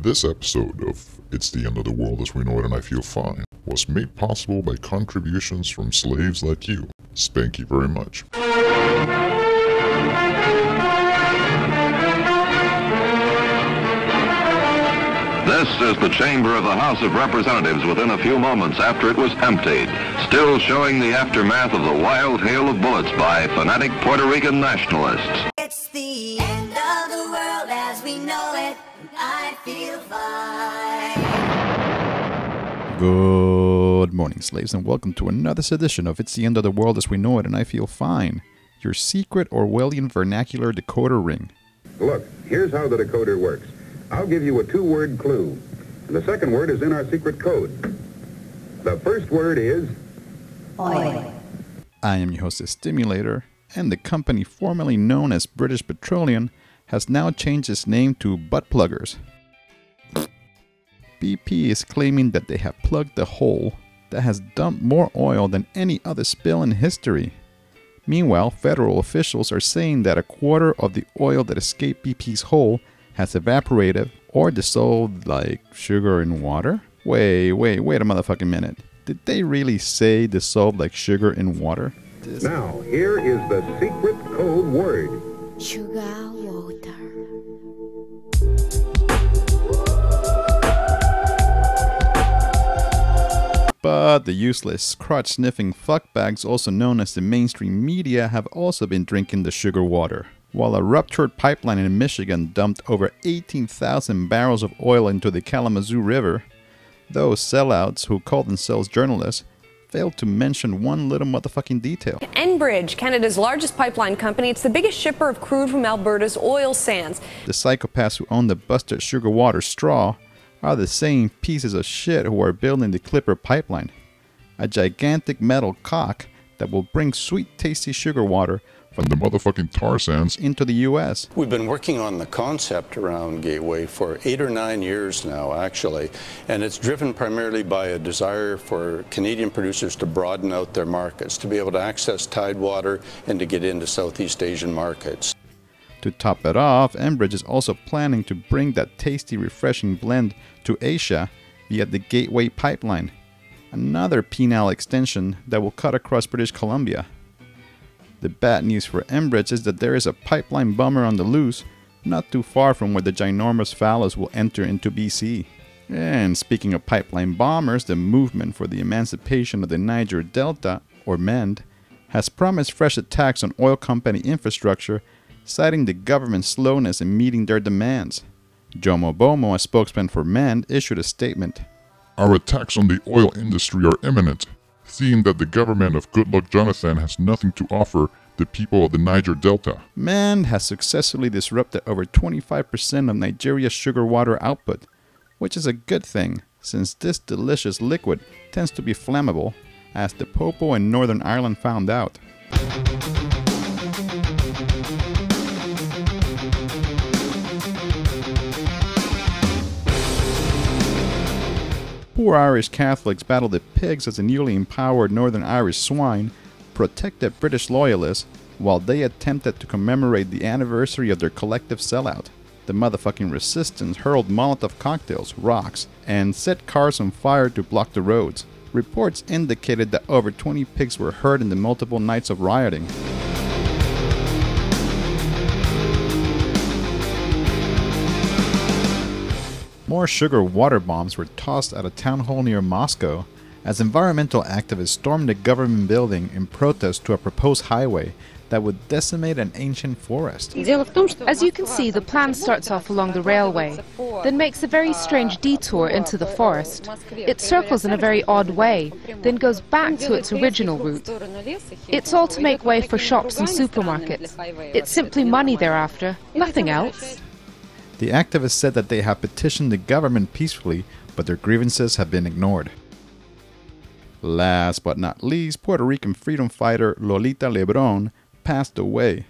This episode of It's the End of the World as We Know It and I Feel Fine was made possible by contributions from slaves like you. Thank you very much. This is the chamber of the House of Representatives within a few moments after it was emptied, still showing the aftermath of the wild hail of bullets by fanatic Puerto Rican nationalists. It's the end of the world as we know it, and I feel fine. Good morning, slaves, and welcome to another edition of It's the End of the World as We Know It and I Feel Fine, your secret Orwellian vernacular decoder ring. Look, here's how the decoder works. I'll give you a two-word clue. And the second word is in our secret code. The first word is Oil. I am your host, the Stimulator, and the company formerly known as British Petroleum has now changed its name to Butt Pluggers. BP is claiming that they have plugged the hole that has dumped more oil than any other spill in history. Meanwhile, federal officials are saying that a quarter of the oil that escaped BP's hole has evaporated or dissolved like sugar in water? Wait a motherfucking minute. Did they really say dissolved like sugar in water? Now, here is the secret code word. Sugar water. But the useless, crotch-sniffing fuckbags, also known as the mainstream media, have also been drinking the sugar water. While a ruptured pipeline in Michigan dumped over 18,000 barrels of oil into the Kalamazoo River, those sellouts who call themselves journalists failed to mention one little motherfucking detail. Enbridge, Canada's largest pipeline company, it's the biggest shipper of crude from Alberta's oil sands. The psychopaths who own the busted sugar water straw are the same pieces of shit who are building the Clipper pipeline, a gigantic metal cock that will bring sweet, tasty sugar water From the motherfucking tar sands into the U.S. We've been working on the concept around Gateway for 8 or 9 years now, actually, and it's driven primarily by a desire for Canadian producers to broaden out their markets, to be able to access tidewater and to get into Southeast Asian markets. To top it off, Enbridge is also planning to bring that tasty, refreshing blend to Asia via the Gateway pipeline, another penal extension that will cut across British Columbia. The bad news for Enbridge is that there is a pipeline bomber on the loose, not too far from where the ginormous fallows will enter into BC. And speaking of pipeline bombers, the Movement for the Emancipation of the Niger Delta, or M.E.N.D, has promised fresh attacks on oil company infrastructure, citing the government's slowness in meeting their demands. Jomo Bomo, a spokesman for M.E.N.D, issued a statement. Our attacks on the oil industry are imminent, seeing that the government of Goodluck Jonathan has nothing to offer the people of the Niger Delta. M.E.N.D has successfully disrupted over 25% of Nigeria's sugar water output, which is a good thing, since this delicious liquid tends to be flammable, as the Popo in Northern Ireland found out. Poor Irish Catholics battled the pigs as the newly empowered Northern Irish swine protected British loyalists while they attempted to commemorate the anniversary of their collective sellout. The motherfucking resistance hurled Molotov cocktails, rocks, and set cars on fire to block the roads. Reports indicated that over 20 pigs were hurt in the multiple nights of rioting. More sugar water bombs were tossed at a town hall near Moscow as environmental activists stormed the government building in protest to a proposed highway that would decimate an ancient forest. As you can see, the plan starts off along the railway, then makes a very strange detour into the forest. It circles in a very odd way, then goes back to its original route. It's all to make way for shops and supermarkets. It's simply money thereafter, nothing else. The activists said that they have petitioned the government peacefully, but their grievances have been ignored. Last but not least, Puerto Rican freedom fighter Lolita Lebrón passed away.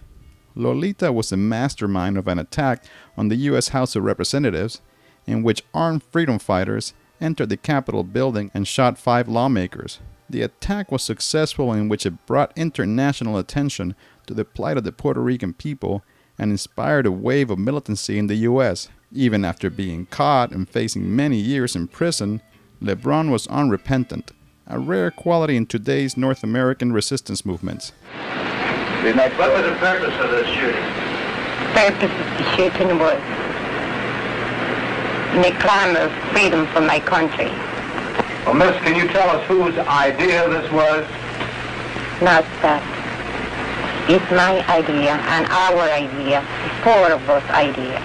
Lolita was the mastermind of an attack on the U.S. House of Representatives, in which armed freedom fighters entered the Capitol building and shot 5 lawmakers. The attack was successful, in which it brought international attention to the plight of the Puerto Rican people and inspired a wave of militancy in the U.S., Even after being caught and facing many years in prison, Lebrón was unrepentant, a rare quality in today's North American resistance movements. What was the purpose of the shooting? Purpose of the shooting was the clamor of freedom for my country. Well, miss, can you tell us whose idea this was? Not that. It's my idea and our idea, the four of us idea.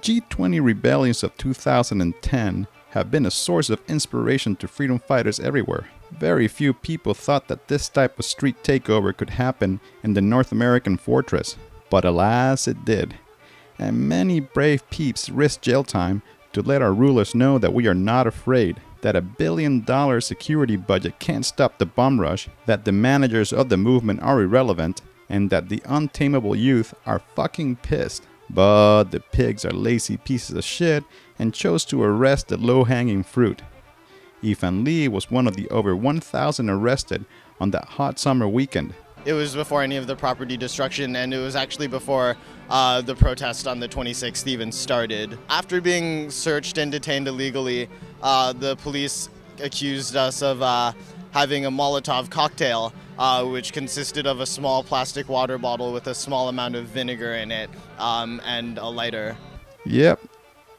G20 rebellions of 2010 have been a source of inspiration to freedom fighters everywhere. Very few people thought that this type of street takeover could happen in the North American fortress, but alas it did. And many brave peeps risked jail time to let our rulers know that we are not afraid, that $1 billion security budget can't stop the bomb rush, that the managers of the movement are irrelevant, and that the untamable youth are fucking pissed. But the pigs are lazy pieces of shit and chose to arrest the low-hanging fruit. M.E.N.D was one of the over 1,000 arrested on that hot summer weekend. It was before any of the property destruction, and it was actually before the protest on the 26th even started. After being searched and detained illegally, the police accused us of having a Molotov cocktail, which consisted of a small plastic water bottle with a small amount of vinegar in it, and a lighter. Yep,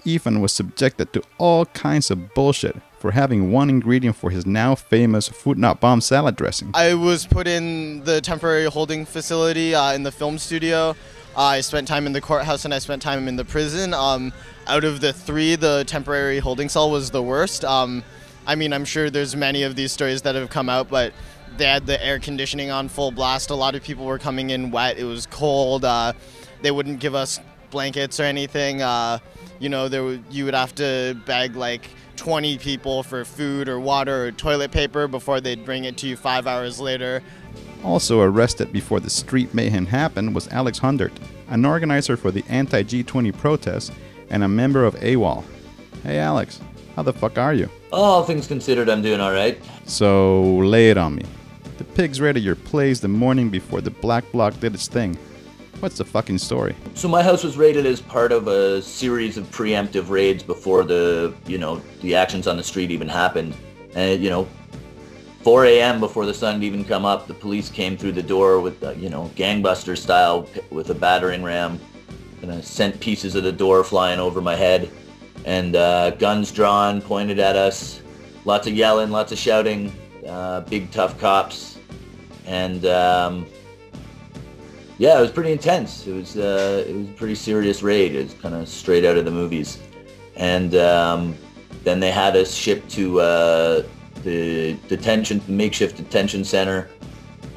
M.E.N.D was subjected to all kinds of bullshit for having one ingredient for his now famous Food Not Bomb salad dressing. I was put in the temporary holding facility in the film studio. I spent time in the courthouse and I spent time in the prison. Out of the three, the temporary holding cell was the worst. I mean, I'm sure there's many of these stories that have come out, but they had the air conditioning on full blast. A lot of people were coming in wet. It was cold. They wouldn't give us blankets or anything. You know, you would have to beg like 20 people for food or water or toilet paper before they'd bring it to you 5 hours later. Also arrested before the street mayhem happened was Alex Hundert, an organizer for the anti-G20 protests and a member of AWOL. Hey Alex, how the fuck are you? All things considered, I'm doing alright. So, lay it on me. The pigs raided your place the morning before the Black Bloc did its thing. What's the fucking story? So my house was raided as part of a series of preemptive raids before the actions on the street even happened. And, 4 a.m. before the sun had even come up, the police came through the door with, gangbuster style with a battering ram. And I sent pieces of the door flying over my head. And guns drawn, pointed at us. Lots of yelling, lots of shouting. Big tough cops. And yeah, it was pretty intense. It was a pretty serious raid. It was kind of straight out of the movies. And then they had us shipped to the makeshift detention center.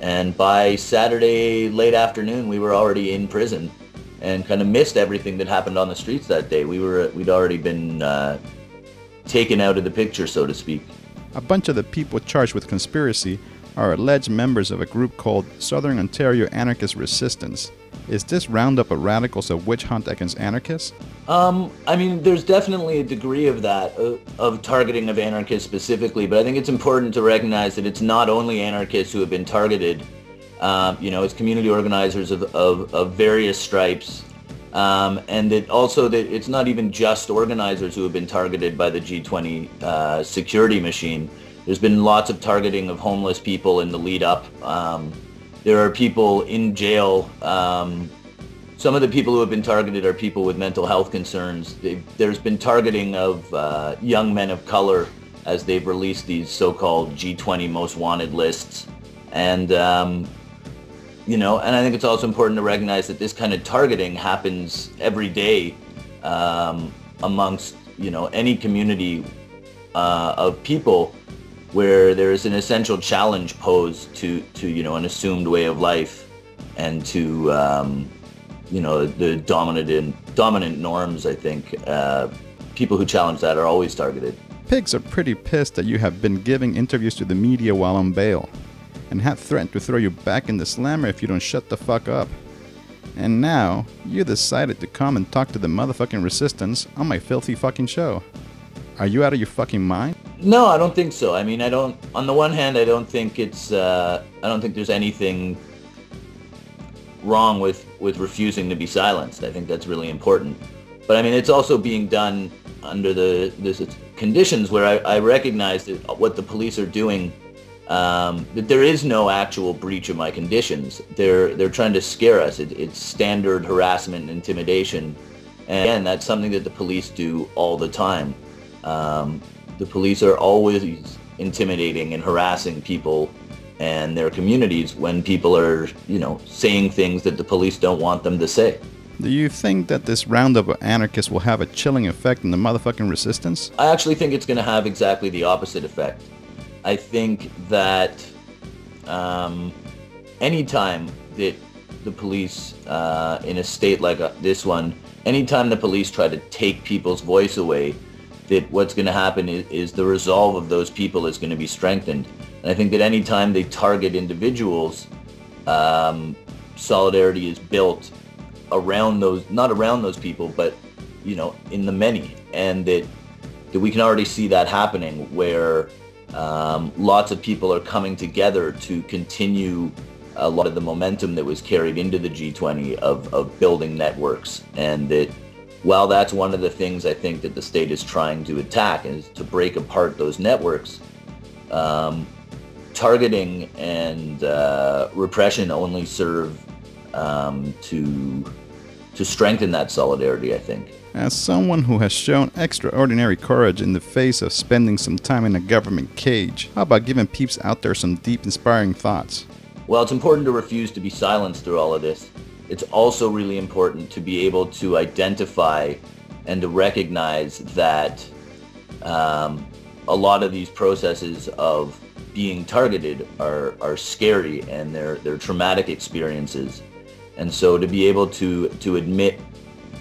And by Saturday late afternoon, we were already in prison and kind of missed everything that happened on the streets that day. We'd already been taken out of the picture, so to speak. A bunch of the people charged with conspiracy are alleged members of a group called Southern Ontario Anarchist Resistance. Is this roundup of radicals a witch hunt against anarchists? I mean, there's definitely a degree of that, of targeting of anarchists specifically, but I think it's important to recognize that it's not only anarchists who have been targeted. It's community organizers of various stripes, and that it's not even just organizers who have been targeted by the G20 security machine. There's been lots of targeting of homeless people in the lead up. there are people in jail. Some of the people who have been targeted are people with mental health concerns. There's been targeting of young men of color as they've released these so-called G20 most wanted lists. And, you know, and I think it's also important to recognize that this kind of targeting happens every day amongst, you know, any community of people where there is an essential challenge posed to you know, an assumed way of life and to, you know, the dominant norms. I think people who challenge that are always targeted. Pigs are pretty pissed that you have been giving interviews to the media while on bail, and have threatened to throw you back in the slammer if you don't shut the fuck up. And now, you decided to come and talk to the motherfucking resistance on my filthy fucking show. Are you out of your fucking mind? No, I don't think so. I mean, on the one hand, I don't think it's, I don't think there's anything wrong with refusing to be silenced. I think that's really important. But I mean, it's also being done under the conditions where I recognize that what the police are doing, that there is no actual breach of my conditions. They're trying to scare us. It's standard harassment and intimidation. And again, that's something that the police do all the time. The police are always intimidating and harassing people and their communities when people are, you know, saying things that the police don't want them to say. Do you think that this roundup of anarchists will have a chilling effect on the motherfucking resistance? I actually think it's going to have exactly the opposite effect. I think that anytime that the police, in a state like this one, anytime the police try to take people's voice away, that what's going to happen is the resolve of those people is going to be strengthened. And I think that anytime they target individuals, solidarity is built around those, not around those people, but, you know, in the many. And that we can already see that happening where lots of people are coming together to continue a lot of the momentum that was carried into the G20 of building networks. And that while that's one of the things I think that the state is trying to attack, is to break apart those networks, targeting and repression only serve to strengthen that solidarity, I think. As someone who has shown extraordinary courage in the face of spending some time in a government cage, how about giving peeps out there some deep, inspiring thoughts? Well, it's important to refuse to be silenced through all of this. It's also really important to be able to identify and to recognize that a lot of these processes of being targeted are scary and they're traumatic experiences. And so to be able to admit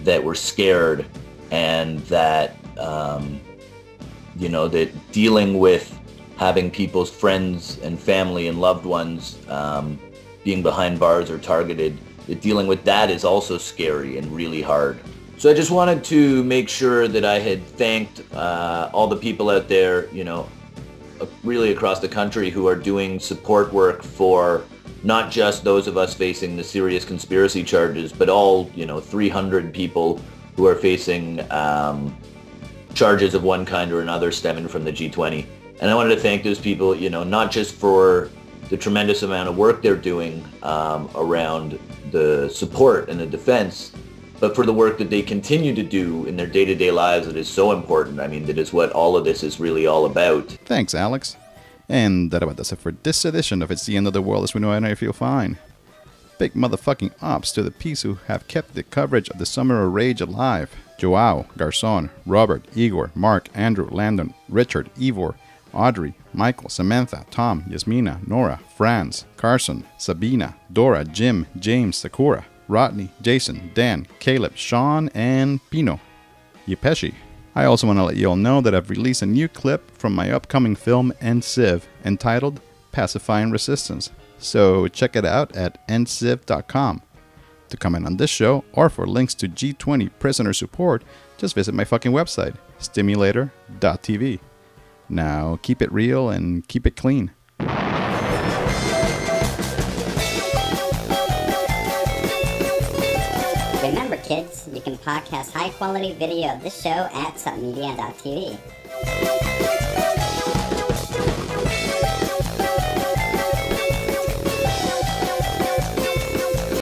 that we're scared and that, you know, that dealing with having people's friends and family and loved ones being behind bars or targeted, that dealing with that is also scary and really hard. So I just wanted to make sure that I had thanked all the people out there, you know, really across the country who are doing support work for not just those of us facing the serious conspiracy charges, but all, you know, 300 people who are facing charges of one kind or another stemming from the G20. And I wanted to thank those people, you know, not just for the tremendous amount of work they're doing around the support and the defense, but for the work that they continue to do in their day-to-day lives that is so important. I mean, that is what all of this is really all about. Thanks, Alex. And that about does it for this edition of It's the End of the World As We Know It and I Feel Fine. Big motherfucking ups to the peeps who have kept the coverage of the Summer of Rage alive. Joao, Garcon, Robert, Igor, Mark, Andrew, Landon, Richard, Ivor, Audrey, Michael, Samantha, Tom, Yasmina, Nora, Franz, Carson, Sabina, Dora, Jim, James, Sakura, Rodney, Jason, Dan, Caleb, Sean, and Pino. Yepeshi. I also want to let you all know that I've released a new clip from my upcoming film End-Civ entitled Pacifying Resistance, so check it out at endciv.com. To comment on this show or for links to G20 prisoner support, just visit my fucking website, stimulator.tv. Now keep it real and keep it clean. Remember, kids, you can podcast high-quality video of this show at submedia.tv.